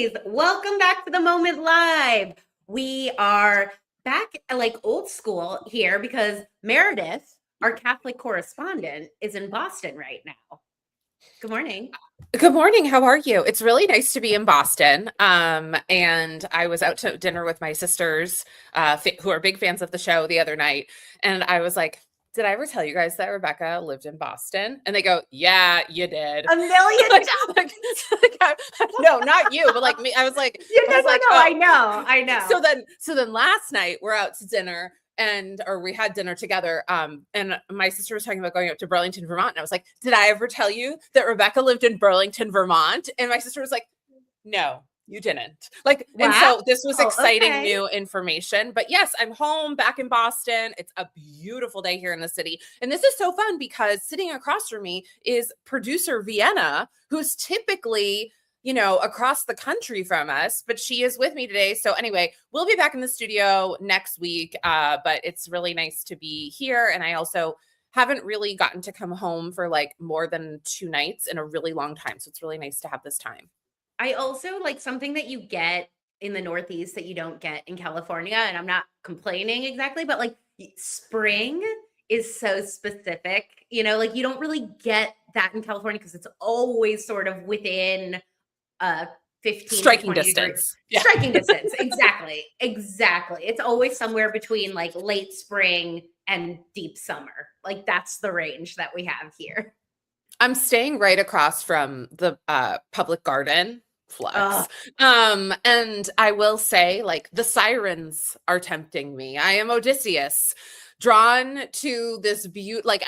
cuties, welcome back to the Moment Live. We are back like old school here because Meredith, our Catholic correspondent, is in Boston right now. Good morning. Good morning. How are you? It's really nice to be in Boston. And I was out to dinner with my sisters, who are big fans of the show the other night. And I was like, did I ever tell you guys that Rebecca lived in Boston? And they go, yeah, you did. A million times. No, not you, but like me. I was like, I know. So then last night we're out to dinner or we had dinner together. And my sister was talking about going up to Burlington, Vermont. And I was like, did I ever tell you that Rebecca lived in Burlington, Vermont? And my sister was like, no, you didn't. Like, wow. And so this was exciting new information. But yes, I'm home back in Boston. It's a beautiful day here in the city. And this is so fun because sitting across from me is producer Vienna, who's typically across the country from us, but she is with me today. So anyway, we'll be back in the studio next week, but it's really nice to be here. And I also haven't really gotten to come home for like more than 2 nights in a really long time. So it's really nice to have this time. I also like something that you get in the Northeast that you don't get in California. And I'm not complaining exactly, but like spring is so specific, like you don't really get that in California because it's always sort of within 15 striking distance. Yeah. Striking distance. Exactly. It's always somewhere between like late spring and deep summer. Like that's the range that we have here. I'm staying right across from the public garden flex. And I will say like the sirens are tempting me. I am Odysseus, drawn to this beauty. Like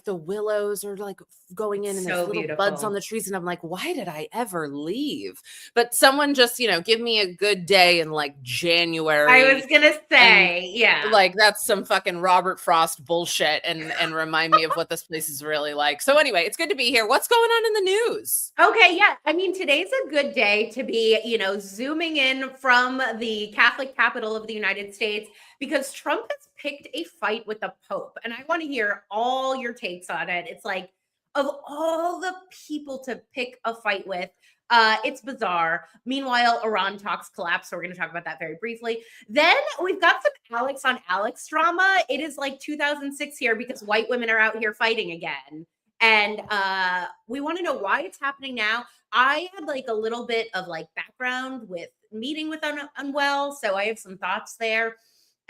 the willows are like going in and so there's little beautiful buds on the trees. And I'm like, why did I ever leave? But someone just, give me a good day in like January. I was going to say, yeah. Like that's some fucking Robert Frost bullshit and remind me of what this place is really like. So anyway, it's good to be here. What's going on in the news? Okay. Yeah. Today's a good day to be, zooming in from the Catholic capital of the United States because Trump has picked a fight with the Pope. And I want to hear all your takes on it. It's like, of all the people to pick a fight with, it's bizarre. Meanwhile, Iran talks collapse. So we're going to talk about that very briefly. Then we've got some Alix on Alix drama. It is like 2006 here because white women are out here fighting again. And we want to know why it's happening now. I had like a little bit of like background with meeting with Unwell. So I have some thoughts there.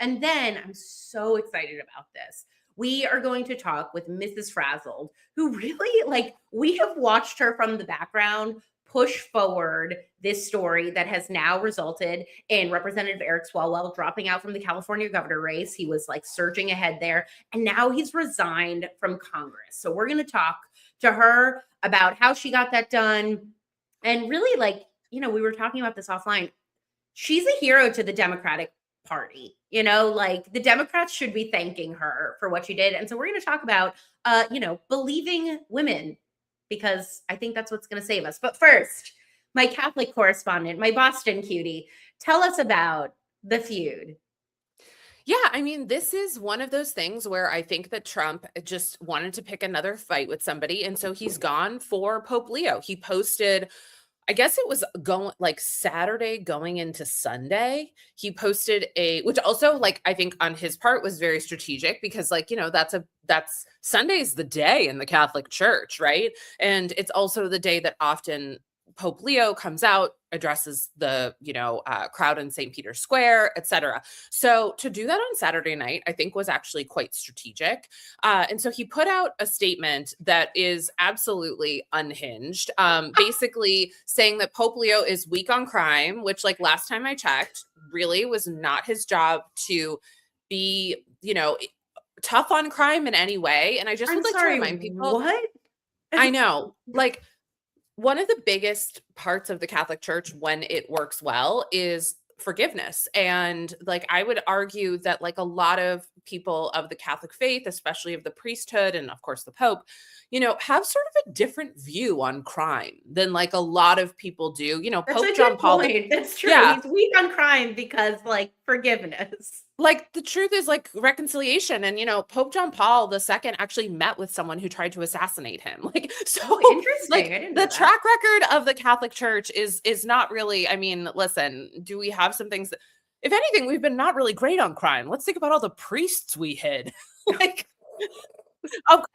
And then I'm so excited about this. We are going to talk with Mrs. Frazzled, who really we have watched her from the background push forward this story that has now resulted in Representative Eric Swalwell dropping out from the California governor race. He was surging ahead there, and now he's resigned from Congress. So we're going to talk to her about how she got that done. And really, we were talking about this offline. She's a hero to the Democratic Party. The Democrats should be thanking her for what she did. And so we're going to talk about, believing women, because I think that's what's going to save us. But first, my Catholic correspondent, my Boston cutie, tell us about the feud. Yeah, this is one of those things where I think that Trump just wanted to pick another fight with somebody. And so he's gone for Pope Leo. He posted, I guess it was Saturday going into Sunday. He posted which also I think on his part was very strategic because that's Sunday's the day in the Catholic Church, right? And it's also the day that often Pope Leo comes out, addresses the, crowd in St. Peter's Square, etc. So to do that on Saturday night, I think was actually quite strategic. And so he put out a statement that is absolutely unhinged, basically saying that Pope Leo is weak on crime, which last time I checked, really was not his job to be, tough on crime in any way. And I just would to remind people. What? I know. One of the biggest parts of the Catholic Church when it works well is forgiveness. And I would argue that a lot of people of the Catholic faith, especially of the priesthood and of course the Pope, have sort of a different view on crime than a lot of people do. That's Pope John Paul. That's true. Yeah. He's weak on crime because forgiveness. Like, the truth is, like, reconciliation. And, Pope John Paul II actually met with someone who tried to assassinate him. Like, so, Oh, interesting. like, I didn't know the that. track record of the Catholic Church is not really, I mean, listen, do we have some things that, if anything, we've been not really great on crime. Let's think about all the priests we hid. Like,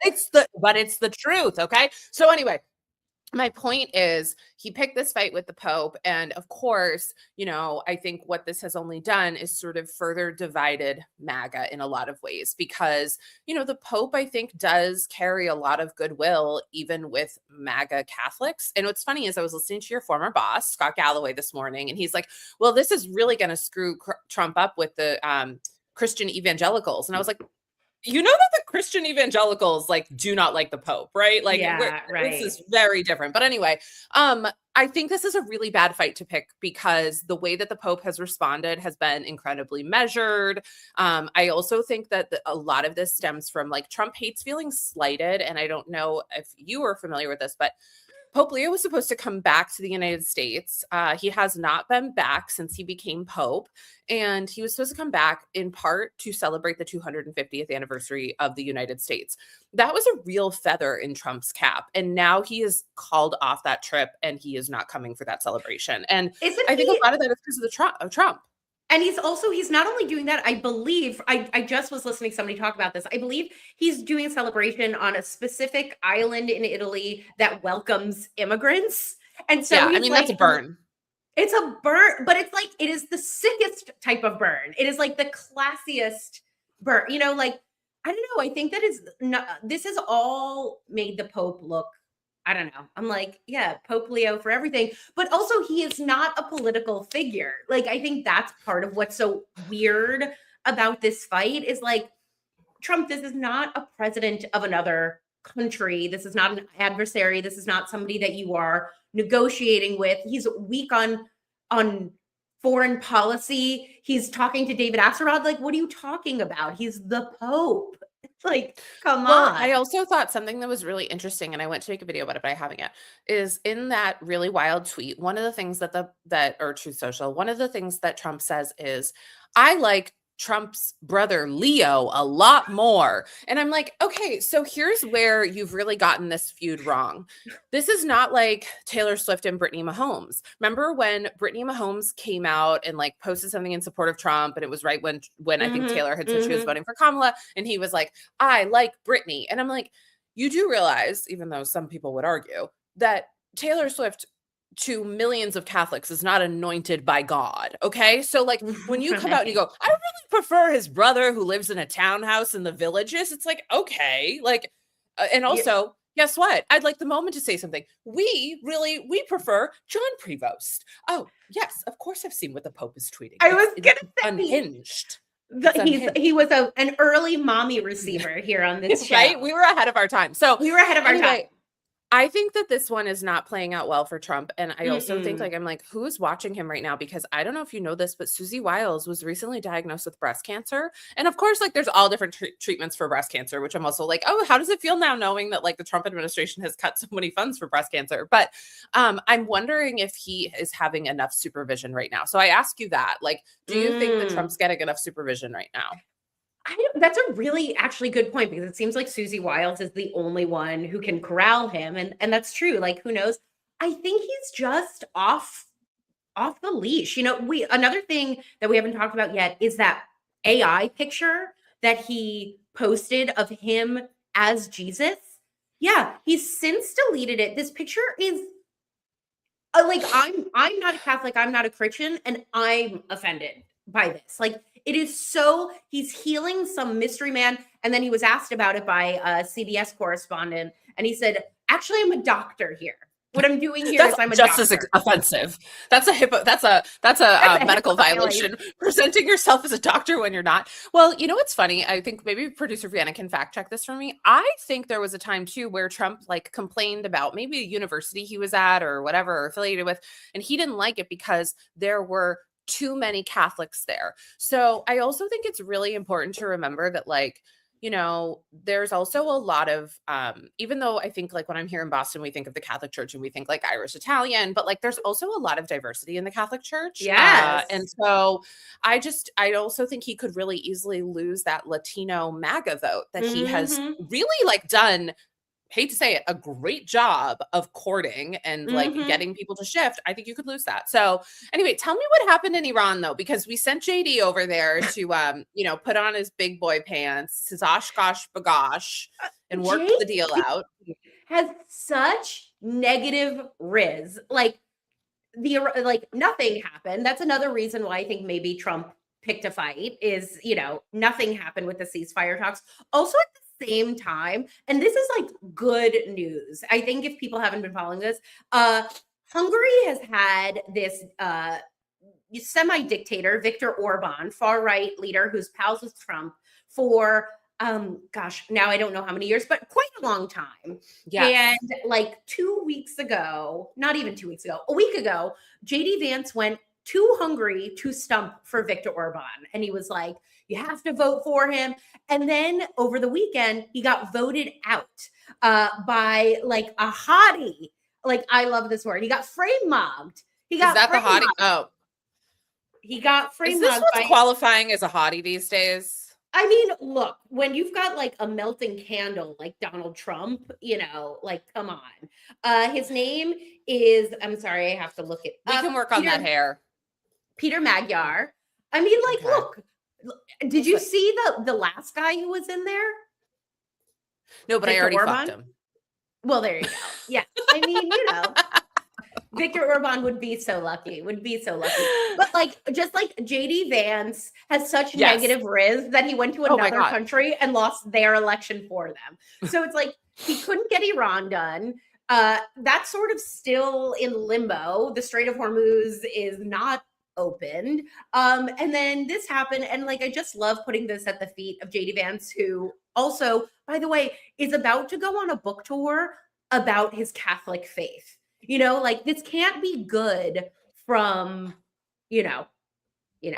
it's the truth, okay? So anyway, my point is he picked this fight with the Pope. And of course, I think what this has only done is sort of further divided MAGA in a lot of ways because, the Pope, I think, does carry a lot of goodwill, even with MAGA Catholics. And what's funny is I was listening to your former boss, Scott Galloway, this morning, and he's like, well, this is really going to screw Trump up with the Christian evangelicals. And I was like, that the Christian evangelicals do not like the Pope, right? Like, yeah, right. This is very different. But anyway, I think this is a really bad fight to pick because the way that the Pope has responded has been incredibly measured. I also think that a lot of this stems from Trump hates feeling slighted. And I don't know if you are familiar with this, but Pope Leo was supposed to come back to the United States. He has not been back since he became Pope. And he was supposed to come back in part to celebrate the 250th anniversary of the United States. That was a real feather in Trump's cap. And now he is called off that trip and he is not coming for that celebration. And I think a lot of that is because of Trump. And he's not only doing that, I believe, I just was listening to somebody talk about this. I believe he's doing a celebration on a specific island in Italy that welcomes immigrants. And so that's a burn. It's a burn, but it is the sickest type of burn. It is the classiest burn, I don't know. I think this has all made the Pope look, I don't know. I'm Pope Leo for everything. But also he is not a political figure. I think that's part of what's so weird about this fight is Trump, this is not a president of another country. This is not an adversary. This is not somebody that you are negotiating with. He's weak on foreign policy. He's talking to David Axelrod. What are you talking about? He's the Pope. Come on. I also thought something that was really interesting, and I went to make a video about it, but I haven't yet, is in that really wild tweet. One of the things or Truth Social, one of the things that Trump says is, I like Trump's brother Leo a lot more. And I'm like, okay, so here's where you've really gotten this feud wrong. This is not like Taylor Swift and Brittany Mahomes. Remember when Brittany Mahomes came out and posted something in support of Trump, and it was right when I think Taylor had said she was voting for Kamala, and he was like, I like Brittany. And I'm like, you do realize, even though some people would argue, that Taylor Swift to millions of Catholics is not anointed by God. Okay. So when you come out and you go, I really prefer his brother who lives in a townhouse in the Villages. It's okay. And also, guess what? I'd like the moment to say something. We prefer John Prevost. Oh yes. Of course I've seen what the Pope is tweeting. I was going to say unhinged. He was an early mommy receiver here on this show. Right. We were ahead of our time. So we were ahead of our time. I think that this one is not playing out well for Trump. And I also think who is watching him right now? Because I don't know if you know this, but Susie Wiles was recently diagnosed with breast cancer. And of course, there's all different treatments for breast cancer, which I'm also oh, how does it feel now knowing that the Trump administration has cut so many funds for breast cancer? But I'm wondering if he is having enough supervision right now. So I ask you that, do you think that Trump's getting enough supervision right now? That's a really actually good point because it seems like Susie Wiles is the only one who can corral him. And that's true. Who knows? I think he's just off the leash. Another thing that we haven't talked about yet is that AI picture that he posted of him as Jesus. Yeah, he's since deleted it. This picture is I'm not a Catholic, I'm not a Christian, and I'm offended by this. It is so, he's healing some mystery man. And then he was asked about it by a CBS correspondent. And he said, actually, I'm a doctor here. What I'm doing here is I'm a just doctor. As offensive. That's a medical violation. Presenting yourself as a doctor when you're not. Well, what's funny? I think maybe producer Vienna can fact check this for me. I think there was a time too where Trump complained about maybe a university he was at or whatever or affiliated with, and he didn't like it because there were too many Catholics there. So I also think it's really important to remember that there's also a lot of, even though I think like when I'm here in Boston, we think of the Catholic Church and we think like Irish Italian, but like there's also a lot of diversity in the Catholic Church. Yes. And so I also think he could really easily lose that Latino MAGA vote that he has really like done, hate to say it, a great job of courting and like getting people to shift. I think you could lose that. So anyway, tell me what happened in Iran though, because we sent JD over there to, put on his big boy pants, his Oshkosh bagosh, and work the deal out. Has such negative riz. Like nothing happened. That's another reason why I think maybe Trump picked a fight is, nothing happened with the ceasefire talks. Also at the same time, and this is like good news. I think if people haven't been following this, Hungary has had this semi-dictator, Viktor Orban, far-right leader who's pals with Trump for now I don't know how many years, but quite a long time. Yes. And like 2 weeks ago, not even 2 weeks ago, a week ago, JD Vance went to Hungary to stump for Viktor Orban. And he was like, you have to vote for him. And then over the weekend, he got voted out by like a hottie. Like, I love this word. He got frame mobbed. Is that the hottie? Oh. He got frame mobbed. Is this what's qualifying as a hottie these days? I mean, look, when you've got like a melting candle like Donald Trump, like, come on. His name is, I'm sorry, I have to look it up. We can work on that hair. Peter Magyar. I mean, like, look, did you see the last guy who was in there? No, but Viktor I already fucked him. Well, there you go. Yeah. I mean, Viktor Orban would be so lucky. But like, just like JD Vance has such negative riz that he went to another country and lost their election for them. So it's like, he couldn't get Iran done. That's sort of still in limbo. The Strait of Hormuz is not opened. And then this happened. And like, I just love putting this at the feet of JD Vance, who also, by the way, is about to go on a book tour about his Catholic faith. Like, this can't be good from,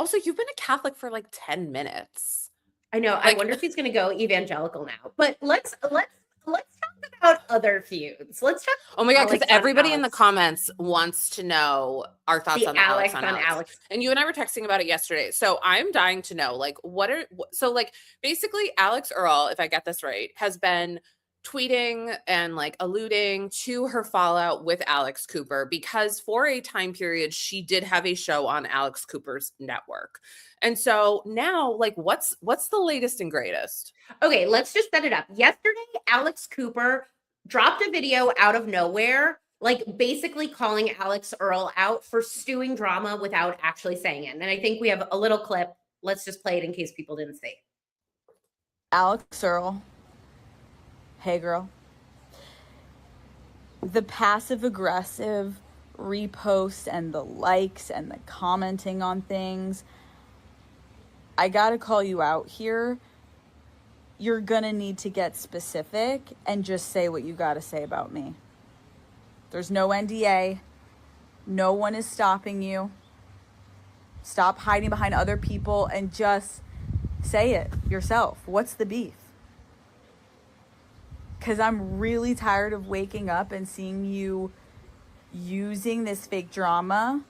Also, you've been a Catholic for like 10 minutes. I know. Like, I wonder if he's going to go evangelical now. But let's talk about other feuds. Let's talk. Oh my God, because everybody in the comments wants to know our thoughts on Alex. And you and I were texting about it yesterday. So I'm dying to know, like, basically Alix Earle, if I get this right, has been tweeting and like alluding to her fallout with Alex Cooper, because for a time period she did have a show on Alex Cooper's network. And so now, like, what's the latest and greatest? Okay, let's just set it up. Yesterday, Alex Cooper dropped a video out of nowhere, like basically calling Alix Earle out for stewing drama without actually saying it. And I think we have a little clip. Let's just play it in case people didn't see. Alix Earle. Hey, girl. The passive-aggressive reposts and the likes and the commenting on things, I gotta call you out here. You're gonna need to get specific and just say what you gotta say about me. There's no NDA. No one is stopping you. Stop hiding behind other people and just say it yourself. What's the beef? Because I'm really tired of waking up and seeing you using this fake drama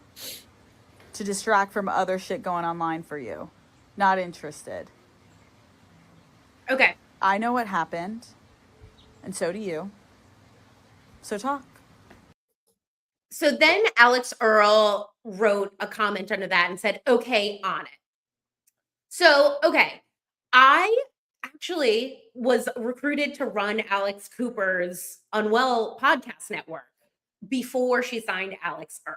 to distract from other shit going online for you. Not interested. Okay. I know what happened, and so do you. So talk. So then Alix Earle wrote a comment under that and said, okay, on it. So, okay, I actually was recruited to run Alex Cooper's Unwell podcast network before she signed Alix Earle.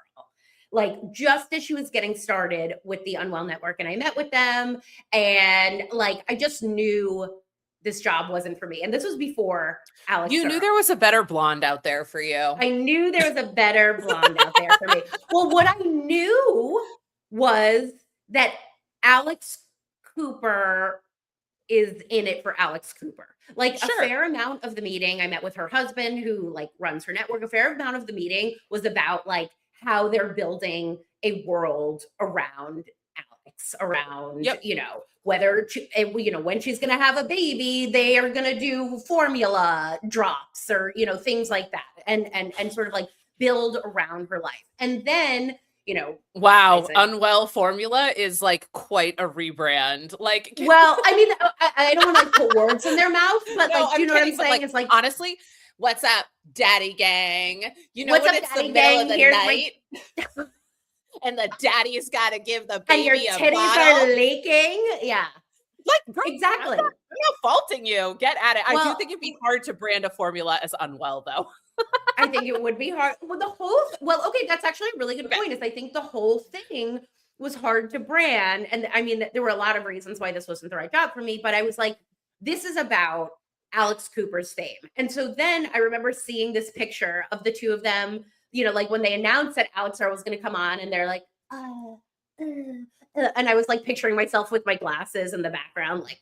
Like, just as she was getting started with the Unwell network, and I met with them, and like, I just knew this job wasn't for me. And this was before Alix You Earle. knew there was a better blonde out there for you. I knew there was a better blonde out there for me. Well, what I knew was that Alex Cooper is in it for Alex Cooper. Like, Sure. A fair amount of the meeting, I met with her husband who like runs her network. A fair amount of the meeting was about like how they're building a world around Alex. dynamics around, Yep. whether, when she's going to have a baby, they are going to do formula drops or, things like that. And sort of like build around her life. And then, Wow, Amazing. Unwell formula is like quite a rebrand. Like, well, I mean, I don't want to like put words in their mouth, but No, like, do you know kidding, what I'm saying? It's like, honestly, what's up, daddy gang? You know What's when up, it's daddy the middle gang? of the Here's my- night and the daddy's got to give the and your baby a titties bottle. are leaking. Yeah, Like, girl, exactly. I'm not faulting you. Get at it. I Well- do think it'd be hard to brand a formula as Unwell, though. I think it would be hard. Well, okay, that's actually a really good point. Is I think the whole thing was hard to brand, and I mean, there were a lot of reasons why this wasn't the right job for me. But I was like, this is about Alex Cooper's fame, and so then I remember seeing this picture of the two of them. Like when they announced that Alix Earle was going to come on, and they're like, and I was like picturing myself with my glasses in the background, like.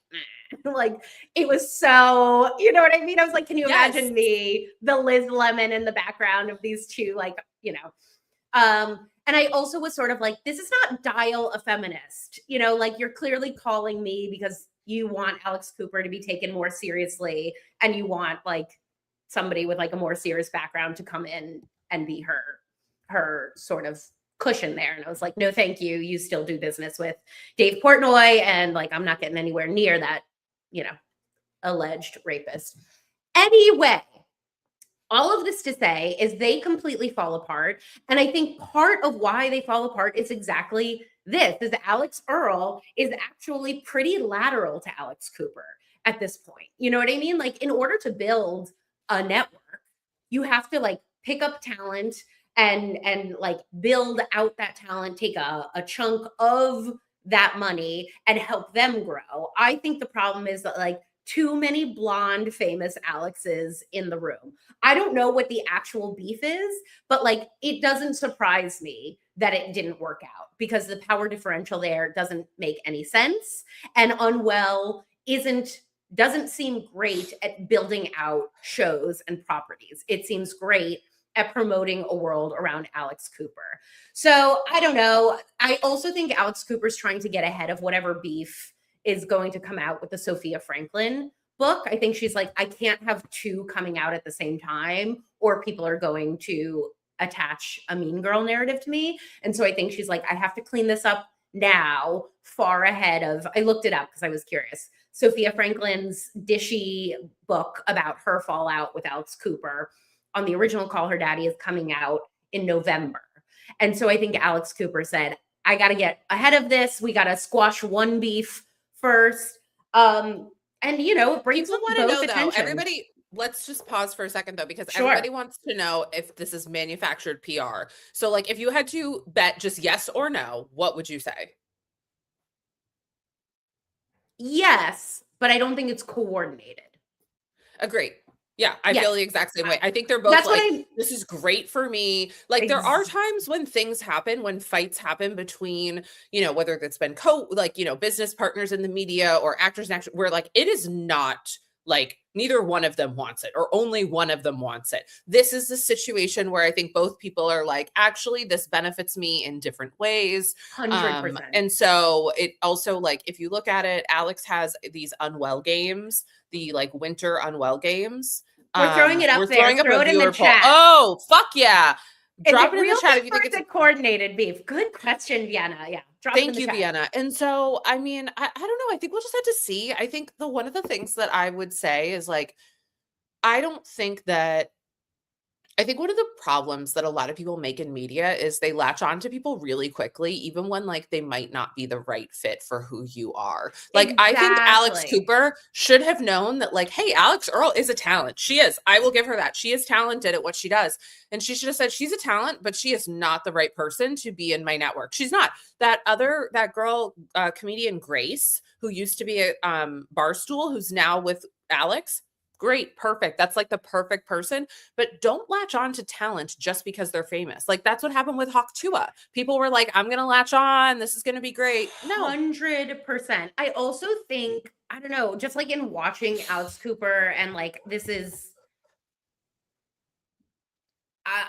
Like it was so, you know what I mean? I was like, can you imagine me, the Liz Lemon in the background of these two, like, and I also was sort of like, this is not Dial a feminist, like you're clearly calling me because you want Alex Cooper to be taken more seriously and you want like somebody with like a more serious background to come in and be her sort of cushion there. And I was like, no, thank you. You still do business with Dave Portnoy. And like, I'm not getting anywhere near that, alleged rapist. Anyway, all of this to say is they completely fall apart. And I think part of why they fall apart is exactly this, is Alix Earle is actually pretty lateral to Alex Cooper at this point. You know what I mean? Like in order to build a network, you have to like pick up talent and like build out that talent, take a chunk of that money and help them grow. I think the problem is that like too many blonde famous Alexes in the room. I don't know what the actual beef is, but like it doesn't surprise me that it didn't work out because the power differential there doesn't make any sense. And Unwell doesn't seem great at building out shows and properties. It seems great at promoting a world around Alex Cooper. So I don't know. I also think Alex Cooper's trying to get ahead of whatever beef is going to come out with the Sophia Franklin book. I think she's like, I can't have two coming out at the same time or people are going to attach a mean girl narrative to me. And so I think she's like, I have to clean this up now, far ahead of, I looked it up because I was curious. Sophia Franklin's dishy book about her fallout with Alex Cooper on the original Call Her Daddy is coming out in November. And so I think Alex Cooper said, I got to get ahead of this. We got to squash one beef first. And, it brings People both want to know, attention. though, everybody, let's just pause for a second, though, because Sure. everybody wants to know if this is manufactured PR. So, like, if you had to bet just yes or no, what would you say? Yes, but I don't think it's coordinated. Agree. Yeah, I Yes. feel the exact same way. I think they're both That's what like, this is great for me. Like there are times when things happen, when fights happen between, whether it's been business partners in the media or actors and actors, where like it is not like neither one of them wants it or only one of them wants it. This is the situation where I think both people are like, actually, this benefits me in different ways. 100%. And so it also like, if you look at it, Alex has these Unwell games, the like winter Unwell games. We're throwing it up We're there. throwing up Throw a it in the viewer poll. chat. Oh, fuck yeah. Drop it in real the chat beef if you think or it's is it coordinated beef. Good question, Vienna. Yeah. Drop it in Thank the you, chat. Vienna. And so, I mean, I don't know. I think we'll just have to see. I think one of the things that I would say is like, I think one of the problems that a lot of people make in media is they latch on to people really quickly, even when like they might not be the right fit for who you are. Like I think Alex Exactly. Cooper should have known that like, hey, Alix Earle is a talent. She is. I will give her that. She is talented at what she does. And she should have said she's a talent, but she is not the right person to be in my network. She's not. That girl, comedian Grace, who used to be a Barstool, who's now with Alex. Great, perfect. That's like the perfect person, but don't latch on to talent just because they're famous. Like that's what happened with Hawk Tuah. People were like, I'm going to latch on. This is going to be great. No. 100%. I also think, I don't know, just like in watching Alex Cooper and like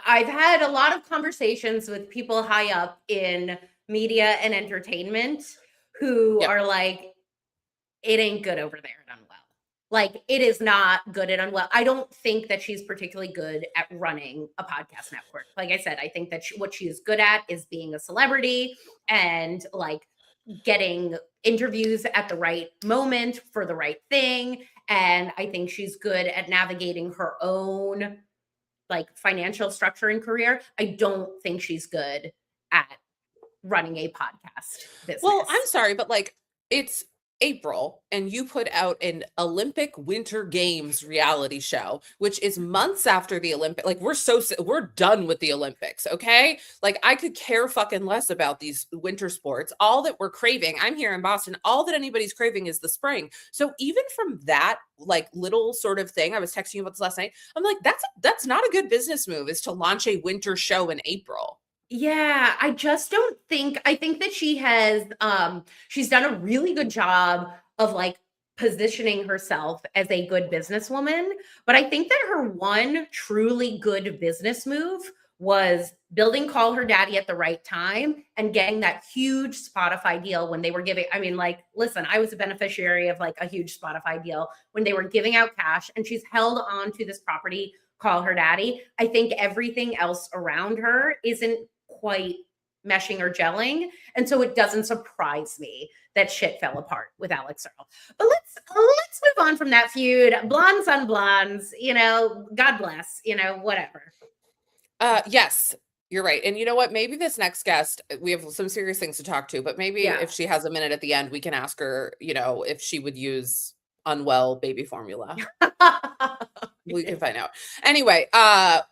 I've had a lot of conversations with people high up in media and entertainment who Yep. are like, it ain't good over there at Unwell. Like, it is not good at Unwell. I don't think that she's particularly good at running a podcast network. Like I said, I think that what she is good at is being a celebrity and like getting interviews at the right moment for the right thing. And I think she's good at navigating her own like financial structure and career. I don't think she's good at running a podcast business. Well, I'm sorry, but like it's April and you put out an Olympic Winter Games reality show, which is months after the Olympic. Like we're done with the Olympics, okay? Like I could care fucking less about these winter sports. All that we're craving, I'm here in Boston, all that anybody's craving is the spring. So even from that like little sort of thing, I was texting you about this last night. I'm like, that's not a good business move, is to launch a winter show in April. Yeah, I just don't think, I think that she has she's done a really good job of like positioning herself as a good businesswoman, but I think that her one truly good business move was building Call Her Daddy at the right time and getting that huge Spotify deal when they were giving, I mean, like, listen, I was a beneficiary of like a huge Spotify deal when they were giving out cash, and she's held on to this property, Call Her Daddy. I think everything else around her isn't quite meshing or gelling, and so it doesn't surprise me that shit fell apart with Alix Earle. But let's move on from that feud. Blondes on blondes, you know, God bless, you know, whatever. Yes, you're right. And you know what? Maybe this next guest, we have some serious things to talk to, but maybe if she has a minute at the end, we can ask her, you know, if she would use Unwell baby formula. We can find out. Anyway,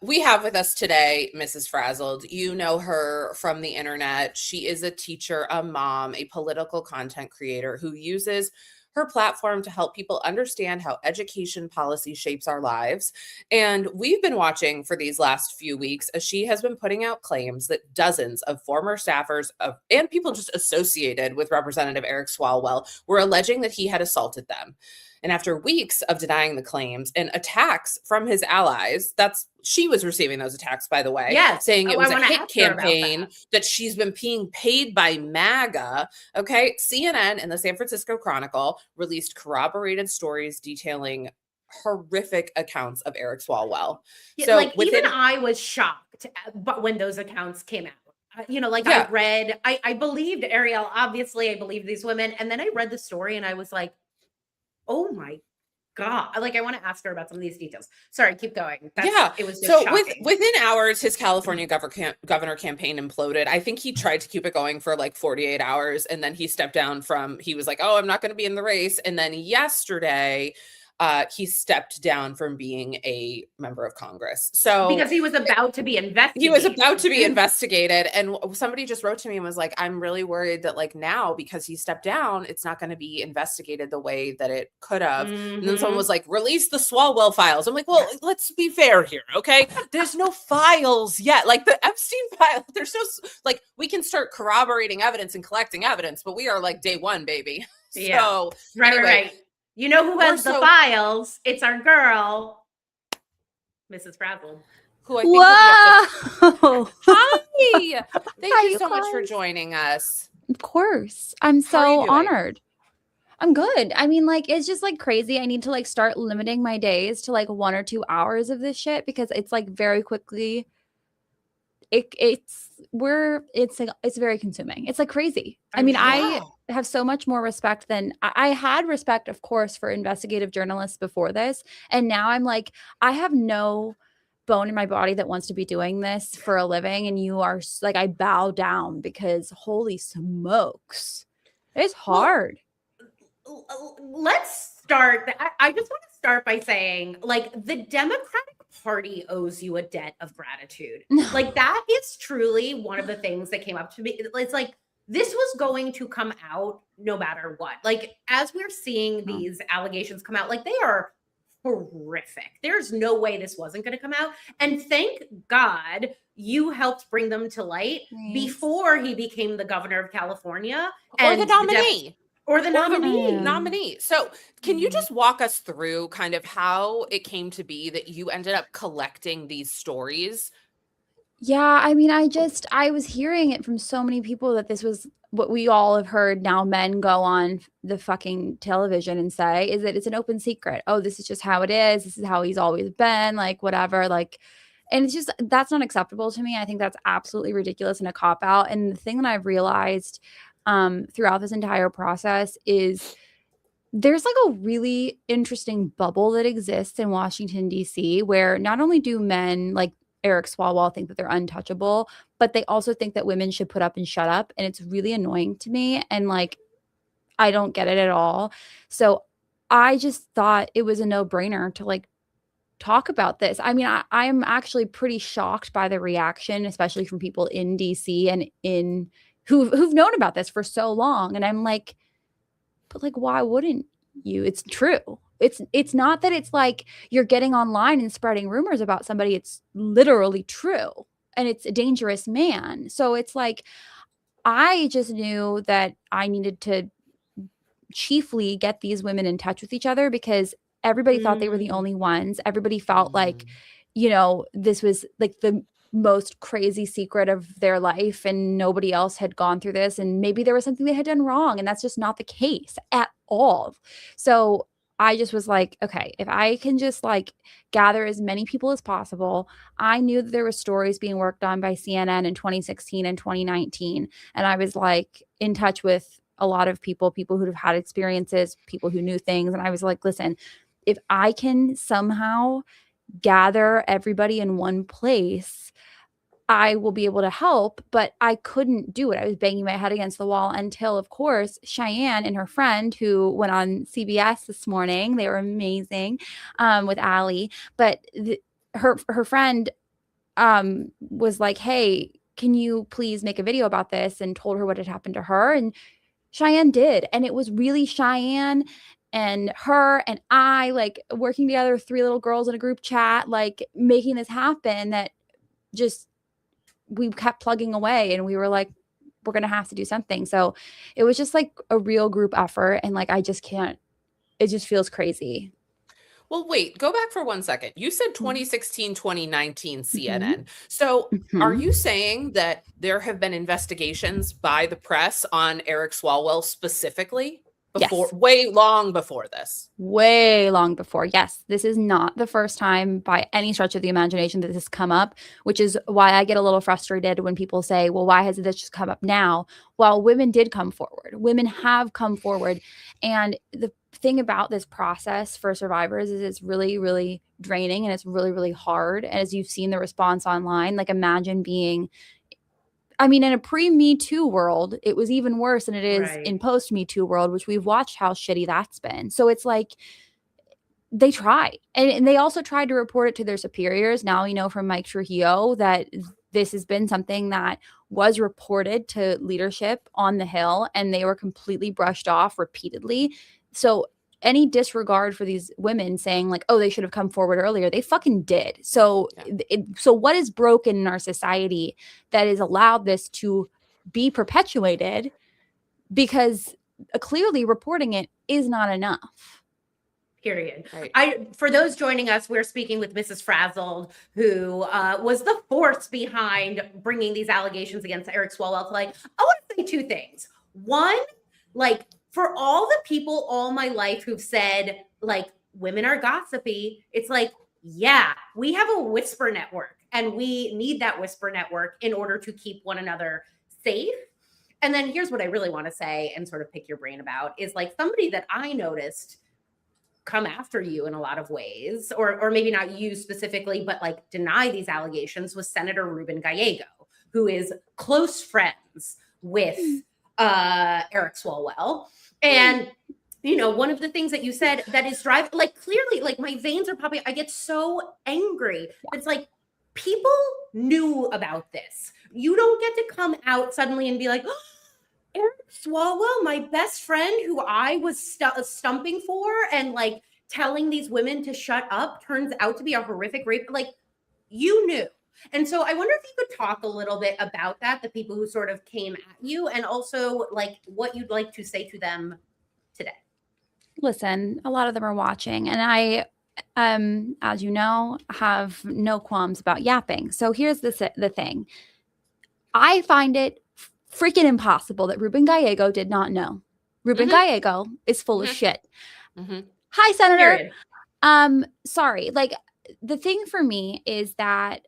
we have with us today Mrs. Frazzled. You know her from the internet. She is a teacher, a mom, a political content creator who uses her platform to help people understand how education policy shapes our lives. And we've been watching for these last few weeks as she has been putting out claims that dozens of former staffers and people just associated with Representative Eric Swalwell were alleging that he had assaulted them. And after weeks of denying the claims and attacks from his allies, she was receiving those attacks, by the way, saying it was a hit campaign, that she's been being paid by MAGA. Okay. CNN and the San Francisco Chronicle released corroborated stories detailing horrific accounts of Eric Swalwell. Yeah, so like even I was shocked but when those accounts came out. You know, like I believed Arielle, obviously I believed these women. And then I read the story and I was like, oh my God. Like, I want to ask her about some of these details. Sorry, keep going. It was just shocking. Within hours, his California governor campaign imploded. I think he tried to keep it going for like 48 hours. And then he stepped down he was like, oh, I'm not going to be in the race. And then yesterday, he stepped down from being a member of Congress. So because he was about to be investigated. He was about to be investigated. And somebody just wrote to me and was like, I'm really worried that like now, because he stepped down, it's not going to be investigated the way that it could have. Mm-hmm. And then someone was like, release the Swalwell files. I'm like, well, let's be fair here. Okay. There's no files yet. Like the Epstein file, there's no, like, we can start corroborating evidence and collecting evidence, but we are like day one, baby. Yeah. So right. You know who has the files? It's our girl, Mrs. Frazzled. Who I think Whoa! Hi! Thank you so much for joining us. Of course. I'm so honored. I'm good. I mean, like, it's just like crazy. I need to like start limiting my days to like 1 or 2 hours of this shit because it's like very quickly. It's very consuming. It's like crazy. I mean, I have so much more respect than I had respect, of course, for investigative journalists before this. And now I'm like, I have no bone in my body that wants to be doing this for a living. And you are like, I bow down because holy smokes, it's hard. Let's start. I just want to start by saying, like, the Democratic Party owes you a debt of gratitude. Like, that is truly one of the things that came up to me. It's like, this was going to come out no matter what. Like, as we're seeing these allegations come out, like, they are horrific. There's no way this wasn't going to come out. And thank God you helped bring them to light before he became the governor of California. Or the nominee. Or the nominee. So can you just walk us through kind of how it came to be that you ended up collecting these stories? Yeah, I mean, I was hearing it from so many people that this was what we all have heard now. Men go on the fucking television and say is that it's an open secret. Oh, this is just how it is. This is how he's always been, like whatever. Like, and it's just that's not acceptable to me. I think that's absolutely ridiculous and a cop out. And the thing that I've realized throughout this entire process is there's like a really interesting bubble that exists in Washington, D.C., where not only do men like Eric Swalwell think that they're untouchable, but they also think that women should put up and shut up. And it's really annoying to me. And like, I don't get it at all. So I just thought it was a no brainer to like talk about this. I mean, I'm actually pretty shocked by the reaction, especially from people in DC and in who've known about this for so long. And I'm like, but like, why wouldn't you? It's true. It's not that it's like you're getting online and spreading rumors about somebody. It's literally true. And it's a dangerous man. So it's like I just knew that I needed to chiefly get these women in touch with each other because everybody thought they were the only ones. Everybody felt like, you know, this was like the most crazy secret of their life and nobody else had gone through this and maybe there was something they had done wrong and that's just not the case at all. So I just was like, okay, if I can just like gather as many people as possible. I knew that there were stories being worked on by CNN in 2016 and 2019 and I was like in touch with a lot of people who'd have had experiences, people who knew things. And I was like, listen, if I can somehow gather everybody in one place, I will be able to help, but I couldn't do it. I was banging my head against the wall until, of course, Cheyenne and her friend who went on CBS this morning, they were amazing with Allie, but her friend was like, hey, can you please make a video about this, and told her what had happened to her. And Cheyenne did. And it was really Cheyenne and her and I like working together, 3 little girls in a group chat, like making this happen that just we kept plugging away and we were like, we're going to have to do something. So it was just like a real group effort. And like, I just can't, it just feels crazy. Well, wait, go back for 1 second. You said 2016, 2019 CNN. So are you saying that there have been investigations by the press on Eric Swalwell specifically? Before, Yes. way long before this. Way long before. Yes. This is not the first time by any stretch of the imagination that this has come up, which is why I get a little frustrated when people say, well, why has this just come up now? Well, women did come forward. Women have come forward. And the thing about this process for survivors is it's really, really draining and it's really, really hard. And as you've seen the response online, like imagine being I mean, in a pre-Me Too world, it was even worse than it is in post-Me Too world, which we've watched how shitty that's been. So it's like they tried. And they also tried to report it to their superiors. Now we know from Mike Trujillo that this has been something that was reported to leadership on the Hill, and they were completely brushed off repeatedly. So any disregard for these women saying like, oh, they should have come forward earlier, they fucking did. So so what is broken in our society that has allowed this to be perpetuated? Because clearly reporting it is not enough. Period. Right. For those joining us, we're speaking with Mrs. Frazzled, who was the force behind bringing these allegations against Eric Swalwell. Like, I want to say 2 things. One, like, for all the people all my life who've said, like, women are gossipy, it's like, yeah, we have a whisper network and we need that whisper network in order to keep one another safe. And then here's what I really want to say and sort of pick your brain about is like somebody that I noticed come after you in a lot of ways, or maybe not you specifically, but like deny these allegations was Senator Ruben Gallego, who is close friends with Eric Swalwell. And, you know, one of the things that you said that is driving, like clearly, like my veins are popping. I get so angry. It's like people knew about this. You don't get to come out suddenly and be like, oh, Eric Swalwell, my best friend who I was stumping for and like telling these women to shut up turns out to be a horrific rape. Like you knew. And so I wonder if you could talk a little bit about that, the people who sort of came at you, and also like what you'd like to say to them today. Listen, a lot of them are watching, and I as you know, have no qualms about yapping. So here's the thing. I find it freaking impossible that Ruben Gallego did not know. Ruben Gallego is full of shit. Hi, Senator. Period. Sorry. Like, the thing for me is that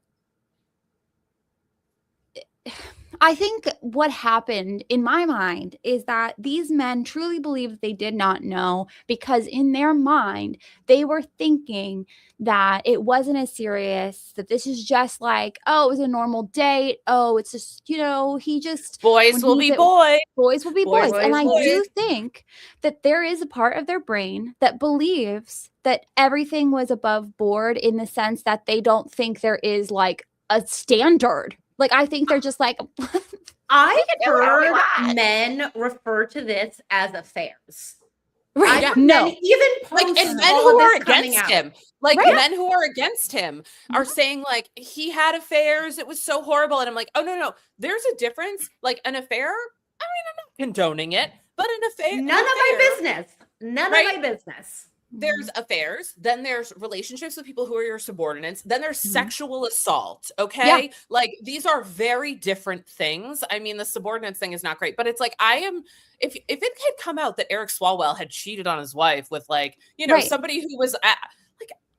I think what happened in my mind is that these men truly believed they did not know, because in their mind, they were thinking that it wasn't as serious, that this is just like, oh, it was a normal date. Oh, it's just, he just. Boys will be boys. Boys will be boys. And I boys. do think that there is a part of their brain that believes that everything was above board, in the sense that they don't think there is like a standard. Like, I think they're just like, I've heard men refer to this as affairs. right? I've No, men even post Like, and men all who of are this coming against out. him, like Right. men who are against him are saying like he had affairs, it was so horrible. And I'm like, oh no, there's a difference. Like, an affair, I mean, I'm not condoning it, but an affair, None of my business. None Right? of my business. There's affairs, then there's relationships with people who are your subordinates, then there's sexual assault. Okay. Like, these are very different things. I mean, the subordinates thing is not great, but it's like, if it had come out that Eric Swalwell had cheated on his wife with, like, Right. somebody who was like,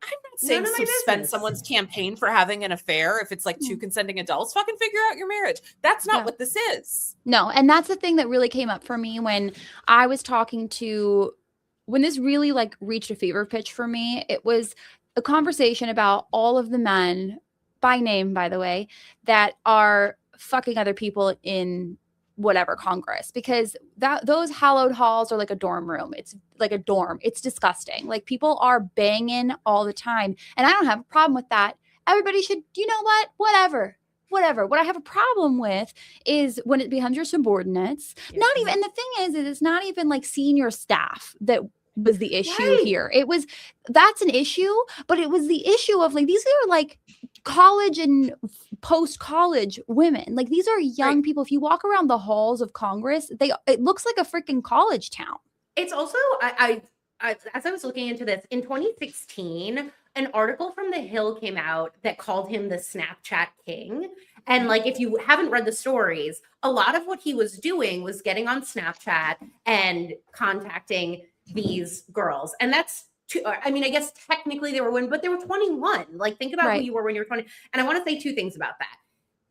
I'm not saying None of my suspend business. someone's campaign for having an affair if it's like two consenting adults. Fucking figure out your marriage. That's not Yeah. what this is. No, and that's the thing that really came up for me when I was talking to, when this really like reached a fever pitch for me. It was a conversation about all of the men, by name, by the way, that are fucking other people in whatever Congress, because those hallowed halls are like a dorm room. It's like a dorm. It's disgusting. Like, people are banging all the time, and I don't have a problem with that. Everybody should, you know what? Whatever. What I have a problem with is when it becomes your subordinates. Yeah. Not even, and the thing is it's not even like senior staff that was the issue Right. here. That's an issue, but it was the issue of like, these are like college and post-college women. Like, these are young Right. people. If you walk around the halls of Congress, it looks like a freaking college town. It's also, I as I was looking into this, in 2016, an article from The Hill came out that called him the Snapchat king. And like, if you haven't read the stories, a lot of what he was doing was getting on Snapchat and contacting these girls. And that's I mean, I guess technically they were women, but they were 21. Like, think about Right. who you were when you were 20. And I want to say two things about that.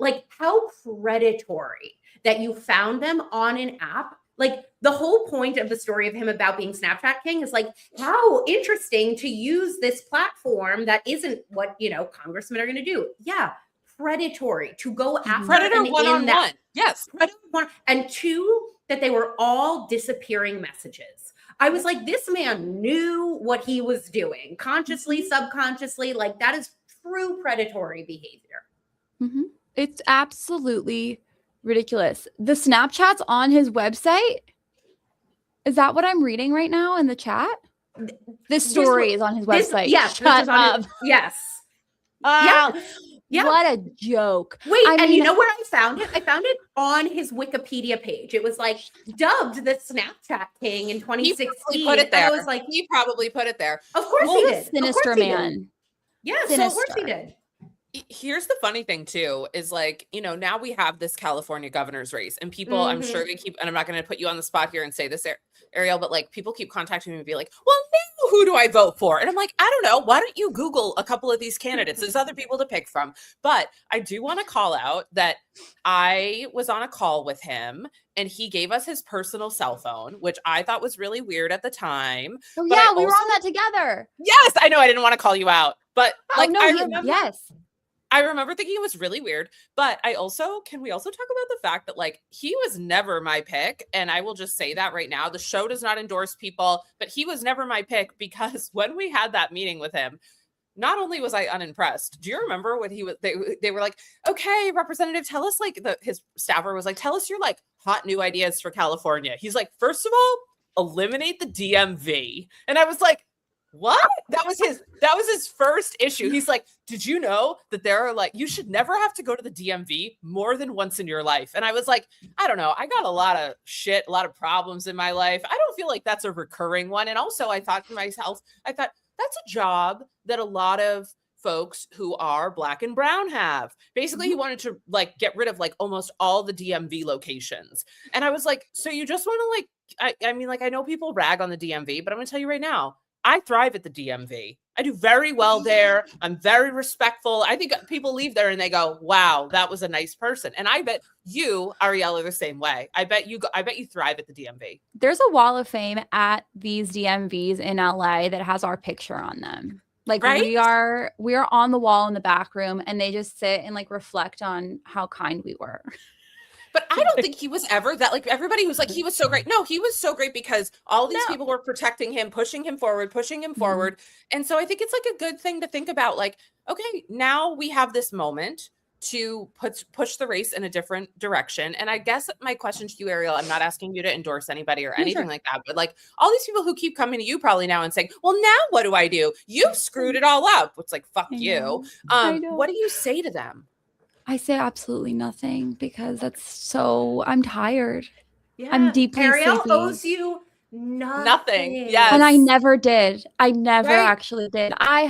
Like, how predatory that you found them on an app. Like, the whole point of the story of him about being Snapchat king is like, how interesting to use this platform that isn't what, congressmen are going to do. Yeah. Predatory to go after Predator and in one-on-one. that- Yes. Predator one, and two, that they were all disappearing messages. I was like, this man knew what he was doing, consciously, subconsciously. Like, that is true predatory behavior. Mm-hmm. It's absolutely ridiculous. The Snapchat's on his website. Is that what I'm reading right now in the chat? This story is on his website. Yes. Shut up. Yes. Ah, Yeah. What a joke. Wait, I and mean- you know where I found it? I found it on his Wikipedia page. It was like dubbed the Snapchat king in He 2016. probably put it there. And I was like, He probably put it there. of course What he a did. Of sinister course he did. man. Yes, of course he Sinister. did. Here's the funny thing too, is like, now we have this California governor's race, and people, I'm sure they keep, and I'm not going to put you on the spot here and say this, Arielle, but like, people keep contacting me and be like, well, now who do I vote for? And I'm like, I don't know. Why don't you Google a couple of these candidates? There's other people to pick from. But I do want to call out that I was on a call with him, and he gave us his personal cell phone, which I thought was really weird at the time. Oh, But yeah, I we were also- on that together. Yes, I know I didn't want to call you out, but like, oh, no, I remember. yes. I remember thinking it was really weird, but can we also talk about the fact that like he was never my pick? And I will just say that right now, the show does not endorse people, but he was never my pick, because when we had that meeting with him, not only was I unimpressed. Do you remember when they were like, okay, representative, tell us, like, his staffer was like, tell us your like hot new ideas for California. He's like, first of all, eliminate the DMV. And I was like, what? That was his first issue. He's like, did you know that there are like, you should never have to go to the DMV more than once in your life? And I was like, I don't know. I got a lot of shit, a lot of problems in my life. I don't feel like that's a recurring one. And also I thought to myself, that's a job that a lot of folks who are Black and brown have. Basically, he wanted to like get rid of like almost all the DMV locations. And I was like, so you just want to like, I mean, like, I know people rag on the DMV, but I'm gonna tell you right now, I thrive at the DMV. I do very well there. I'm very respectful. I think people leave there and they go, wow, that was a nice person. And I bet you, Arielle, are the same way. I bet you thrive at the DMV. There's a wall of fame at these DMVs in LA that has our picture on them. Like Right? we are on the wall in the back room, and they just sit and like reflect on how kind we were. But I don't think he was ever that, like, everybody was like, he was so great. No, he was so great because all these people were protecting him, pushing him forward. And so I think it's like a good thing to think about, like, okay, now we have this moment to push the race in a different direction. And I guess my question to you, Arielle, I'm not asking you to endorse anybody or anything like that, but like all these people who keep coming to you probably now and saying, well, now what do I do? You've screwed it all up. It's like, fuck you. What do you say to them? I say absolutely nothing because I'm tired. Yeah. I'm deeply Arielle sleepy. owes you nothing. Yes. And I never did. I never Right. actually did. I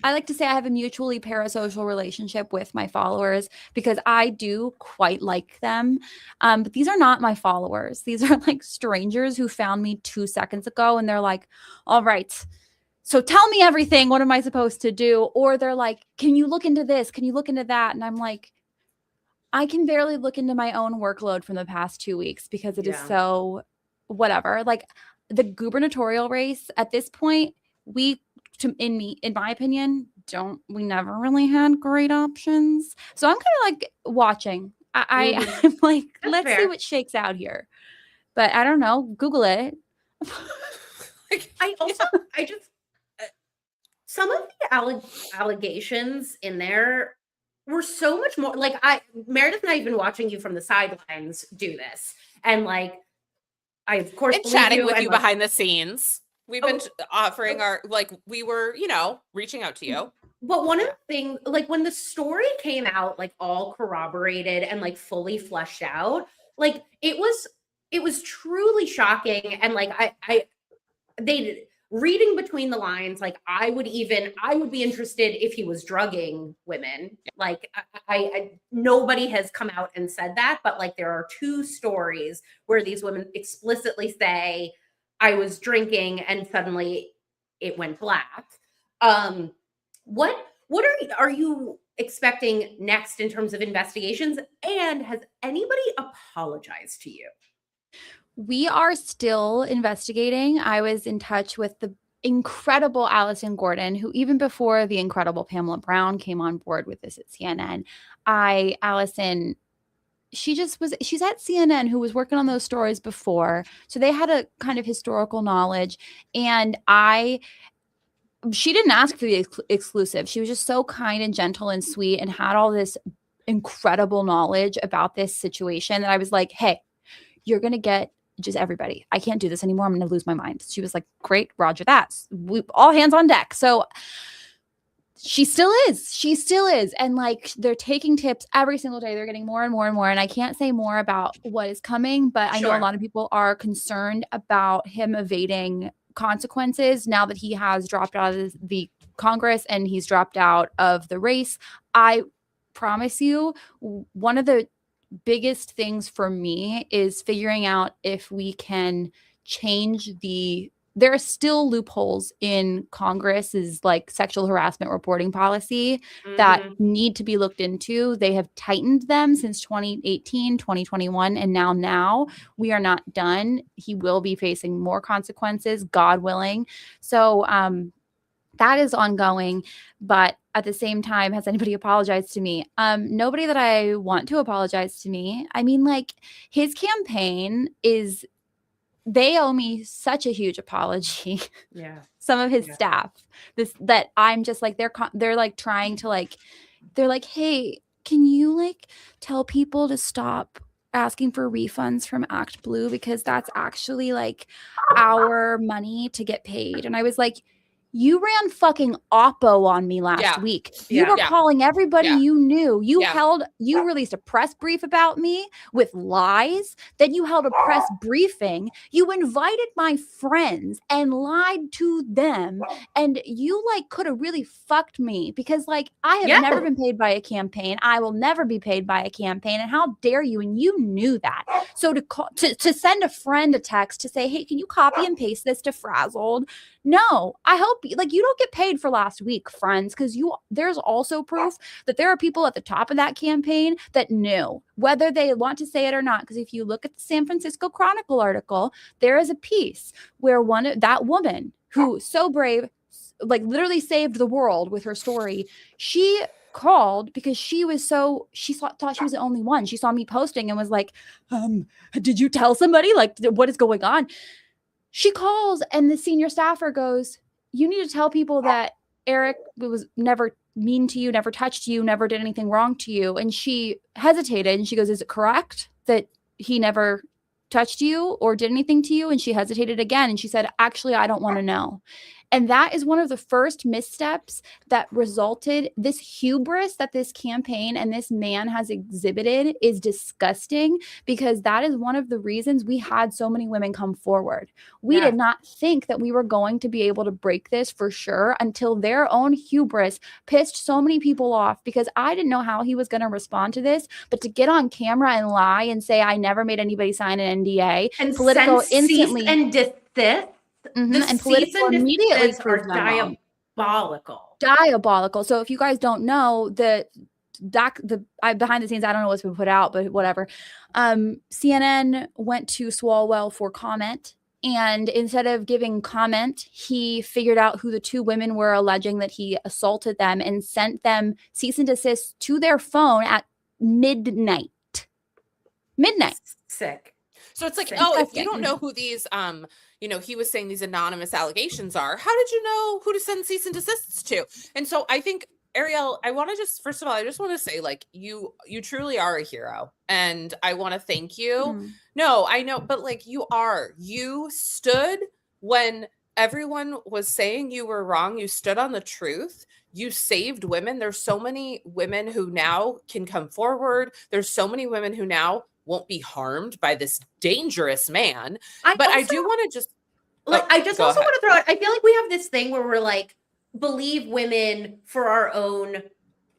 like to say I have a mutually parasocial relationship with my followers because I do quite like them. But these are not my followers. These are like strangers who found me 2 seconds ago and they're like, all right, so tell me everything. What am I supposed to do? Or they're like, can you look into this? Can you look into that? And I'm like, I can barely look into my own workload from the past 2 weeks because it is so whatever. Like the gubernatorial race at this point, in my opinion, we never really had great options. So I'm kind of like watching. I'm like, That's let's see fair. what shakes out here. But I don't know. Google it. Some of the allegations in there were so much more like Meredith and I have been watching you from the sidelines do this. And like, I of course and chatting with you behind the scenes. We've been offering we were, reaching out to you. But one of the things, like when the story came out, like all corroborated and like fully fleshed out, like it was truly shocking. And like they reading between the lines, like I would be interested if he was drugging women. Like I nobody has come out and said that, but like there are 2 stories where these women explicitly say I was drinking and suddenly it went black. What are you expecting next in terms of investigations? And has anybody apologized to you? We are still investigating. I was in touch with the incredible Allison Gordon, who even before the incredible Pamela Brown came on board with this at CNN, she's at CNN, who was working on those stories before. So they had a kind of historical knowledge. And she didn't ask for the exclusive. She was just so kind and gentle and sweet and had all this incredible knowledge about this situation that I was like, hey, you're going to get just everybody. I can't do this anymore. I'm going to lose my mind. She was like, great, roger that. All hands on deck. So she still is. And like, they're taking tips every single day. They're getting more and more and more. And I can't say more about what is coming, but I know a lot of people are concerned about him evading consequences now that he has dropped out of the Congress and he's dropped out of the race. I promise you, one of the biggest things for me is figuring out if we can change there are still loopholes in Congress's like sexual harassment reporting policy that need to be looked into. They have tightened them since 2018, 2021, and now we are not done. He will be facing more consequences, God willing. So that is ongoing. But at the same time, has anybody apologized to me? Nobody that I want to apologize to me. I mean, like his campaign they owe me such a huge apology. Yeah. Some of his staff, that I'm just like, they're like trying to like, they're like, hey, can you like tell people to stop asking for refunds from Act Blue because that's actually like our money to get paid. And I was like, You ran fucking Oppo on me last week. You were calling everybody you knew. You released a press brief about me with lies. Then you held a press briefing. You invited my friends and lied to them. And you like could have really fucked me because like I have never been paid by a campaign. I will never be paid by a campaign. And how dare you? And you knew that. So to send a friend a text to say, hey, can you copy and paste this to Frazzled? No, I hope like you don't get paid for last week, friends, because there's also proof that there are people at the top of that campaign that knew, whether they want to say it or not. Because if you look at the San Francisco Chronicle article, there is a piece where that woman who so brave, like literally saved the world with her story, she called because she thought she was the only one. She saw me posting and was like, did you tell somebody? Like, what is going on? She calls and the senior staffer goes, you need to tell people that Eric was never mean to you, never touched you, never did anything wrong to you. And she hesitated and she goes, is it correct that he never touched you or did anything to you? And she hesitated again. And she said, actually, I don't want to know. And that is one of the first missteps that resulted. This hubris that this campaign and this man has exhibited is disgusting, because that is one of the reasons we had so many women come forward. We did not think that we were going to be able to break this for sure until their own hubris pissed so many people off, because I didn't know how he was going to respond to this. But to get on camera and lie and say, I never made anybody sign an NDA, and Politico instantly and desist. And Politico immediately proved them diabolical. So if you guys don't know, the behind the scenes, I don't know what's been put out, but whatever. CNN went to Swalwell for comment, and instead of giving comment, he figured out who the two women were alleging that he assaulted them and sent them cease and desist to their phone at midnight. Sick. So it's like, if you don't know who these he was saying these anonymous allegations are, how did you know who to send cease and desists to? And so I think, Arielle, I want to just, first of all, I just want to say, like, you truly are a hero, and I want to thank you. No, I know, but like you stood when everyone was saying you were wrong. You stood on the truth. You saved women. There's so many women who now can come forward. There's so many women who now won't be harmed by this dangerous man. I do want to just want to throw it. I feel like we have this thing where we're like, believe women for our own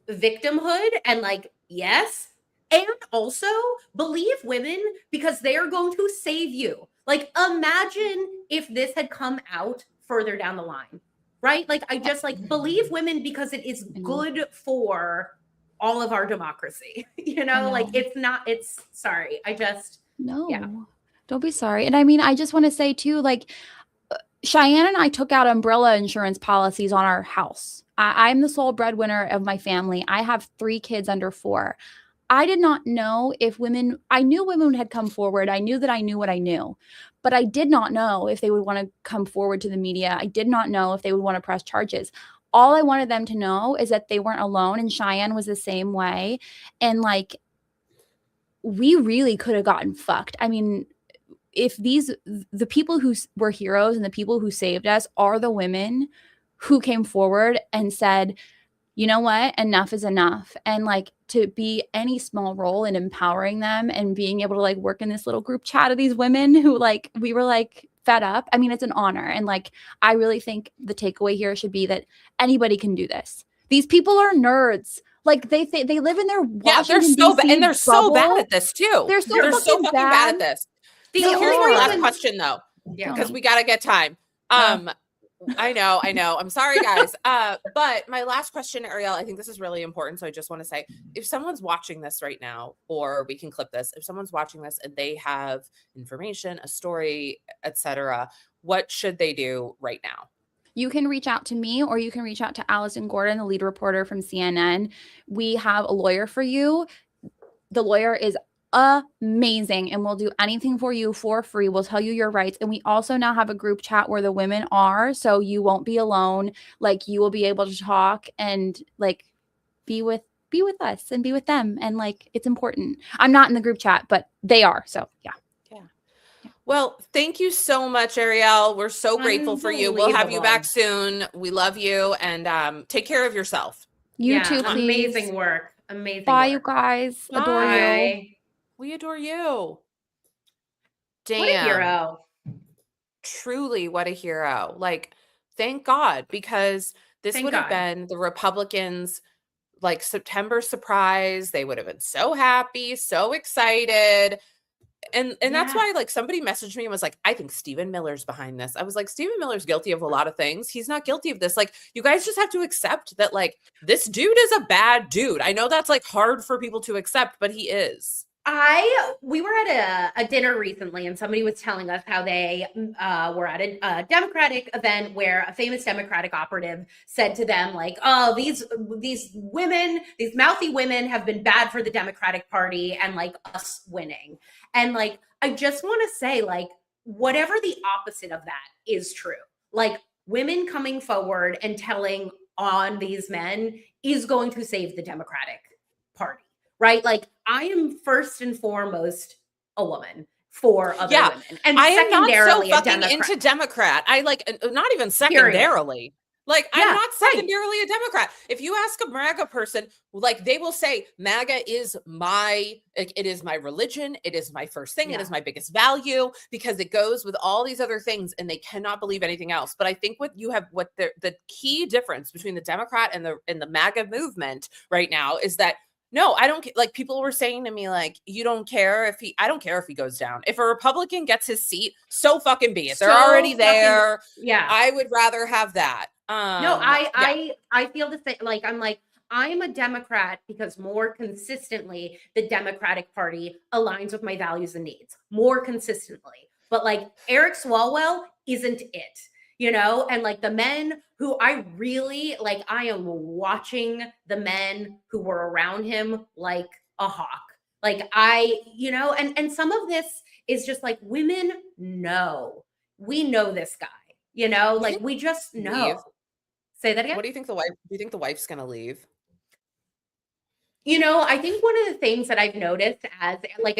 victimhood, and like, yes, and also believe women because they are going to save you. Like, imagine if this had come out further down the line, right? Like, I just like believe women because it is good for all of our democracy, like don't be sorry. And I mean, I just want to say too, like, Cheyenne and I took out umbrella insurance policies on our house. I'm the sole breadwinner of my family. I have 3 kids under 4. I did not know if I knew women had come forward. I knew that I knew what I knew, but I did not know if they would want to come forward to the media. I did not know if they would want to press charges. All I wanted them to know is that they weren't alone, and Cheyenne was the same way. And like, we really could have gotten fucked. I mean, if the people who were heroes and the people who saved us are the women who came forward and said, you know what, enough is enough. And like, to be any small role in empowering them and being able to like work in this little group chat of these women who like, we were like fed up. I mean, it's an honor. And like, I really think the takeaway here should be that anybody can do this. These people are nerds. Like they live in their Washington, they're so DC bad, and they're so bubble. bad at this too. They're so fucking bad at this. Here's my last question though, because we got to get time. I know. I'm sorry, guys. But my last question, Arielle, I think this is really important. So I just want to say, if someone's watching this right now, or we can clip this, if someone's watching this and they have information, a story, etc., what should they do right now? You can reach out to me, or you can reach out to Allison Gordon, the lead reporter from CNN. We have a lawyer for you. The lawyer is amazing and we'll do anything for you for free. We'll tell you your rights. And we also now have a group chat where the women are, so you won't be alone. Like, you will be able to talk and like be with us and be with them. And like, it's important. I'm not in the group chat, but they are. So yeah. Well, thank you so much, Arielle. We're so grateful for you. We'll have you back Unbelievable. soon. We love you, and take care of yourself. You Yeah, too, please. amazing work. Amazing Bye, you work. guys. Adore you. Bye. We adore you. What a Damn. hero. Truly, what a hero. Like, thank God, because this Thank would have God. been the Republicans' like September surprise. They would have been so happy, so excited. And that's Yeah. why, like, somebody messaged me and was like, I think Stephen Miller's behind this. I was like, Stephen Miller's guilty of a lot of things. He's not guilty of this. Like, you guys just have to accept that, like, this dude is a bad dude. I know that's like hard for people to accept, but he is. We were at a dinner recently, and somebody was telling us how they were at a Democratic event where a famous Democratic operative said to them, like, "Oh, these women, these mouthy women, have been bad for the Democratic Party, and like us winning." And like, I just want to say, like, whatever the opposite of that is true, like women coming forward and telling on these men is going to save the Democratic Party. Right? Like, I am first and foremost a woman for other women. And I am not so secondarily a fucking Democrat. into Democrat. I like, not even secondarily. Like, Yeah, I'm not right. secondarily a Democrat. If you ask a MAGA person, like, they will say, MAGA is it is my religion. It is my first thing. It Yeah. is my biggest value because it goes with all these other things, and they cannot believe anything else. But I think what the key difference between the Democrat and the MAGA movement right now is that, no, I don't, like, people were saying to me, like, I don't care if he goes down. If a Republican gets his seat, so fucking be it. They're already there. Yeah. I would rather have that. No, I feel the same. Like, I'm a Democrat because more consistently the Democratic Party aligns with my values and needs more consistently. But like, Eric Swalwell isn't it, and like the men who I really like, I am watching the men who were around him like a hawk. Like, and some of this is just like, women know, we know this guy, like, we just know. Leave. Say that again. What do you think do you think the wife's gonna leave? I think one of the things that I've noticed I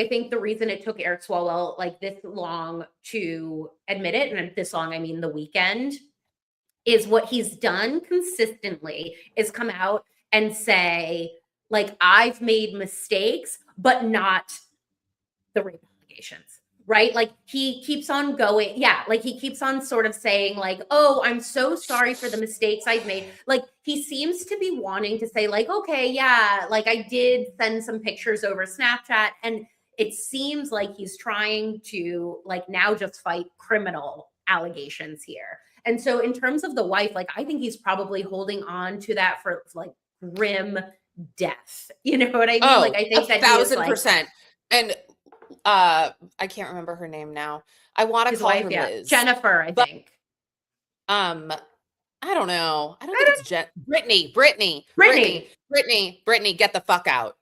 think the reason it took Eric Swalwell like this long to admit it, and this long, I mean the weekend, is what he's done consistently is come out and say, like, I've made mistakes, but not the rape allegations. Right? Like, he keeps on going. Yeah. Like, he keeps on sort of saying, like, oh, I'm so sorry for the mistakes I've made. Like, he seems to be wanting to say, like, okay, yeah, like, I did send some pictures over Snapchat. And it seems like he's trying to, like, now just fight criminal allegations here. And so in terms of the wife, like, I think he's probably holding on to that for like grim death. You know what I mean? Oh, like, I think that 1,000%. And I can't remember her name now. I want to call her Liz. Jennifer, I think. I don't know. I don't think it's Brittany, get the fuck out.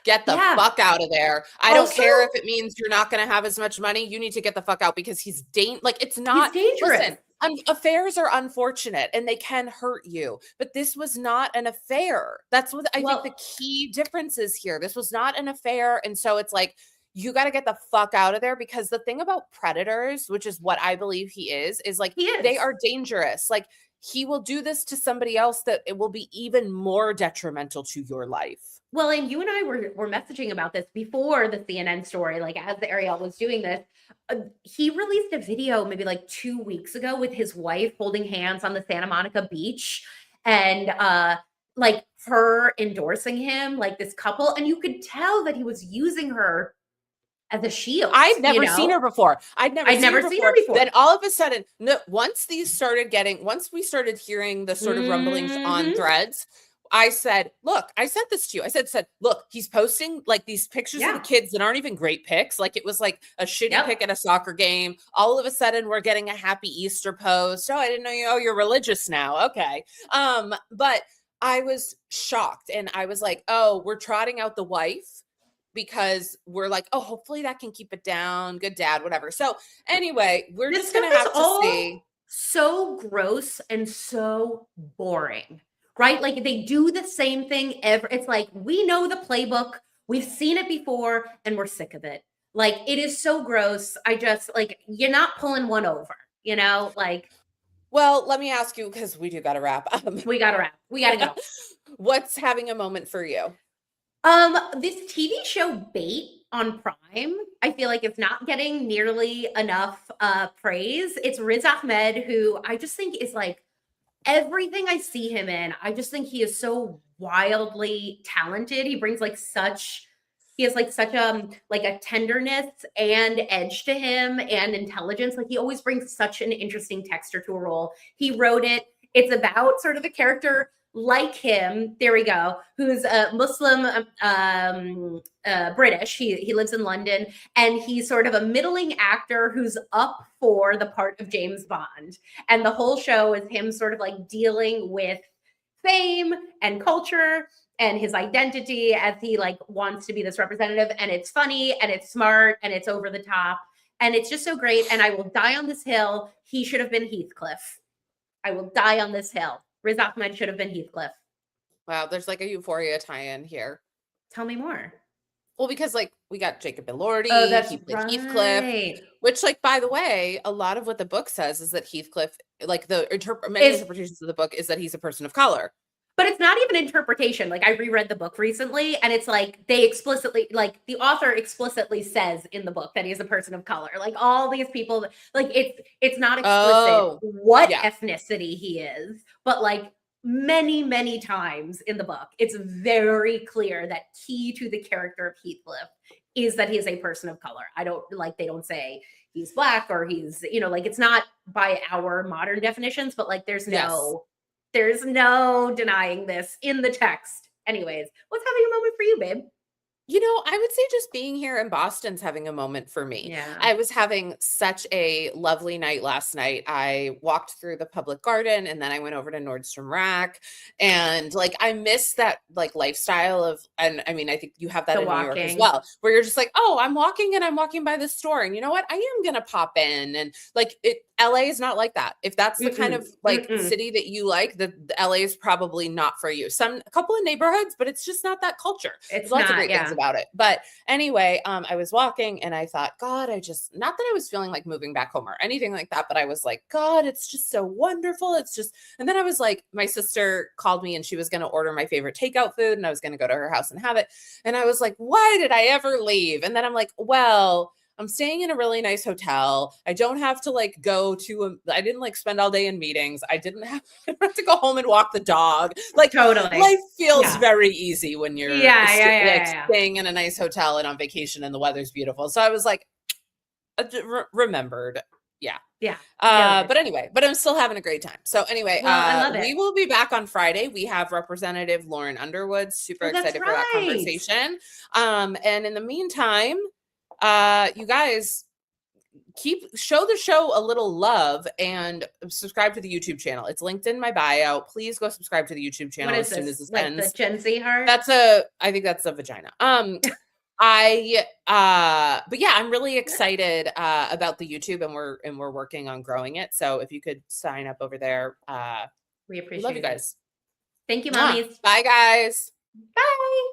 Get the fuck out of there. I don't care if it means you're not going to have as much money. You need to get the fuck out because he's it's not dangerous. Listen, affairs are unfortunate and they can hurt you, but this was not an affair. That's what I think the key difference is here. This was not an affair. And so it's like, you got to get the fuck out of there, because the thing about predators, which is what I believe he is like, they are dangerous. Like, he will do this to somebody else that it will be even more detrimental to your life. Well, and you and I were messaging about this before the CNN story, like as Arielle was doing this. He released a video maybe like 2 weeks ago with his wife holding hands on the Santa Monica beach, and like her endorsing him, like this couple. And you could tell that he was using her as a shield. I'd never seen her before. I'd never seen her before. Then all of a sudden, once we started hearing the sort of rumblings on Threads, I said, look, I sent this to you. I said, look, he's posting like these pictures of the kids that aren't even great pics. Like, it was like a shitty pic at a soccer game. All of a sudden we're getting a happy Easter post. Oh, I didn't know you're religious now. Okay. But I was shocked, and I was like, oh, we're trotting out the wife because we're like, oh, hopefully that can keep it down. Good dad, whatever. So anyway, we're just going to have to see. So gross and so boring, right? Like, they do the same thing it's like, we know the playbook. We've seen it before and we're sick of it. Like, it is so gross. I just, like, you're not pulling one over, you know? Like, Well, let me ask you, because we do got to wrap. we gotta wrap. We gotta go. What's having a moment for you? This TV show Bait on Prime, I feel like it's not getting nearly enough praise. It's Riz Ahmed, who I just think is like everything I see him in. I just think he is so wildly talented. He brings like such he has like such a tenderness and edge to him and intelligence. Like he always brings such an interesting texture to a role. He wrote it. It's about sort of a character like him, there we go, who's a Muslim British. He lives in London, and he's sort of a middling actor who's up for the part of James Bond. And the whole show is him sort of like dealing with fame and culture and his identity as he like wants to be this representative. And it's funny and it's smart and it's over the top. And it's just so great. And I will die on this hill. He should have been Heathcliff. I will die on this hill. Riz Ahmed should have been Heathcliff. Wow, there's like a Euphoria tie-in here. Tell me more. Well, because like we got Jacob Elordi, Oh, that's he played right. Heathcliff, which, like, by the way, a lot of what the book says is that Heathcliff, like many interpretations of the book is that he's a person of color. But it's not even interpretation. Like, I reread the book recently, and it's like they explicitly, like the author explicitly says in the book that he's a person of color. Like all these people, like it's not explicit what ethnicity he is, but like many times in the book, it's very clear that key to the character of Heathcliff is that he is a person of color. They don't say he's Black or he's, like it's not by our modern definitions, but like there's no denying this in the text. Anyways, what's having a moment for you, babe? I would say just being here in Boston's having a moment for me. Yeah. I was having such a lovely night last night. I walked through the public garden and then I went over to Nordstrom Rack, and like I miss that like lifestyle of, and I mean, I think you have that in New York as well, where you're just like, oh, I'm walking by this store, and you know what? I am gonna pop in, and like LA is not like that. If that's the kind of like city that you like, the LA is probably not for you. A couple of neighborhoods, but it's just not that culture. It's lots of great things about it. But anyway, I was walking and I thought, God, not that I was feeling like moving back home or anything like that, but I was like, God, it's just so wonderful. And then I was like, my sister called me and she was going to order my favorite takeout food and I was going to go to her house and have it. And I was like, why did I ever leave? And then I'm like, well, I'm staying in a really nice hotel. I don't have to like I didn't like spend all day in meetings. I didn't have to go home and walk the dog. Like totally. Life feels very easy when you're staying in a nice hotel and on vacation and the weather's beautiful. So I was like, remembered. Yeah. But anyway, I'm still having a great time. So anyway, I love it. We will be back on Friday. We have Representative Lauren Underwood. Super excited for that conversation. And in the meantime, you guys show the show a little love and subscribe to the YouTube channel. It's linked in my bio. Please go subscribe to the YouTube channel as soon as this ends. The Gen Z heart? I think that's a vagina. But yeah, I'm really excited about the YouTube, and we're working on growing it. So if you could sign up over there, we appreciate it. Love you guys. Thank you, mommies. Bye, guys. Bye.